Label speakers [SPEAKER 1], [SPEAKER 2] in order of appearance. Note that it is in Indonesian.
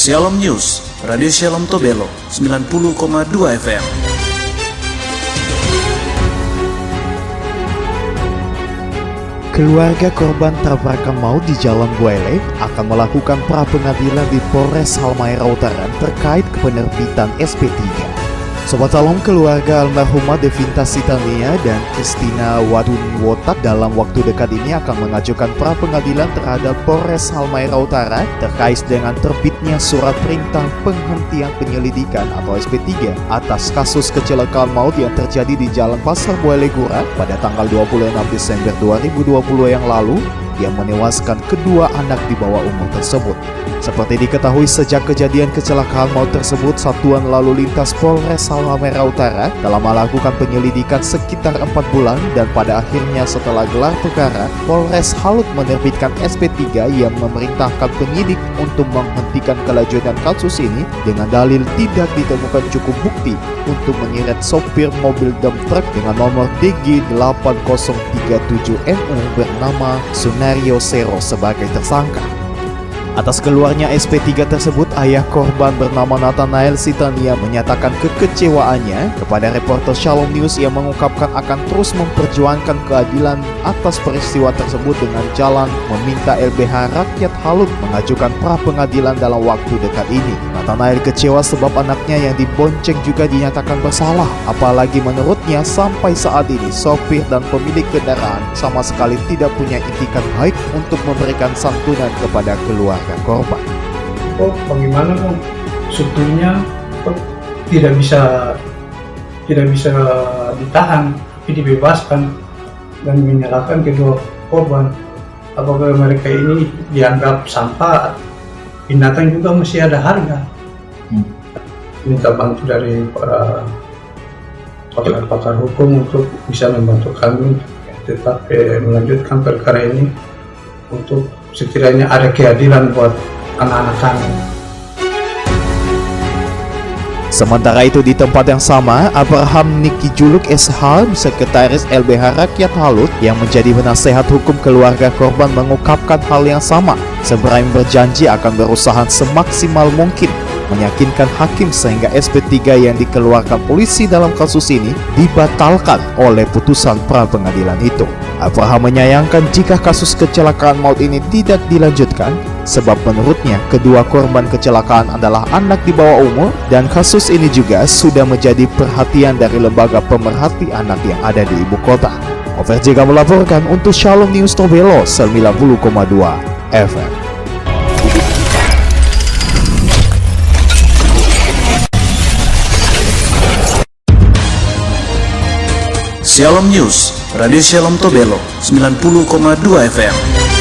[SPEAKER 1] Shalom News, Radio Shalom Tobelo, 90,2 FM.
[SPEAKER 2] Keluarga korban tabrakan maut di Jalan Buaile akan melakukan pra-pengadilan di Polres Halmahera Utara terkait penerbitan SP3. Sobat Salam, keluarga almarhumah Devinta Sitania dan Kristina Wadunwotak dalam waktu dekat ini akan mengajukan pra-pengadilan terhadap Polres Halmahera Utara terkait dengan terbitnya surat perintah penghentian penyelidikan atau SP3 atas kasus kecelakaan maut yang terjadi di Jalan Pasar Buaile Gura pada tanggal 26 Desember 2020 yang lalu yang menewaskan kedua anak di bawah umur tersebut. Seperti diketahui, sejak kejadian kecelakaan maut tersebut, Satuan Lalu Lintas Polres Halmahera Utara telah melakukan penyelidikan sekitar 4 bulan dan pada akhirnya setelah gelar perkara, Polres Halut menerbitkan SP3 yang memerintahkan penyidik untuk menghentikan kelanjutan kasus ini dengan dalil tidak ditemukan cukup bukti untuk menyeret sopir mobil dump truck dengan nomor DG8037NU bernama Sunario Sero sebagai tersangka. Atas keluarnya SP3 tersebut, ayah korban bernama Nathanael Sitania menyatakan kekecewaannya kepada reporter Shalom News yang mengungkapkan akan terus memperjuangkan keadilan atas peristiwa tersebut dengan jalan meminta LBH Rakyat Halut mengajukan pra-pengadilan dalam waktu dekat ini. Nathanael kecewa sebab anaknya yang dibonceng juga dinyatakan bersalah, apalagi menurutnya sampai saat ini sopir dan pemilik kendaraan sama sekali tidak punya itikat baik untuk memberikan santunan kepada keluarga korban.
[SPEAKER 3] Bagaimana supirnya tidak bisa ditahan tapi dibebaskan dan menyalahkan kedua korban. Apakah mereka ini dianggap sampah? Binatang juga masih ada harga. Minta bantu dari para pakar hukum untuk bisa membantu kami tetap melanjutkan perkara ini untuk sekiranya ada keadilan buat anak-anak kami.
[SPEAKER 2] Sementara itu di tempat yang sama, Abraham Niki Juluk SH, Sekretaris LBH Rakyat Halut yang menjadi penasehat hukum keluarga korban mengungkapkan hal yang sama. Sebrahim berjanji akan berusaha semaksimal mungkin meyakinkan hakim sehingga SP3 yang dikeluarkan polisi dalam kasus ini dibatalkan oleh putusan pra-pengadilan itu. Abraham menyayangkan jika kasus kecelakaan maut ini tidak dilanjutkan sebab menurutnya kedua korban kecelakaan adalah anak di bawah umur dan kasus ini juga sudah menjadi perhatian dari lembaga pemerhati anak yang ada di ibu kota. Overjega melaporkan untuk Shalom News Tobelo 90,2 FM.
[SPEAKER 1] Shalom News, Radio Shalom Tobelo, 90,2 FM.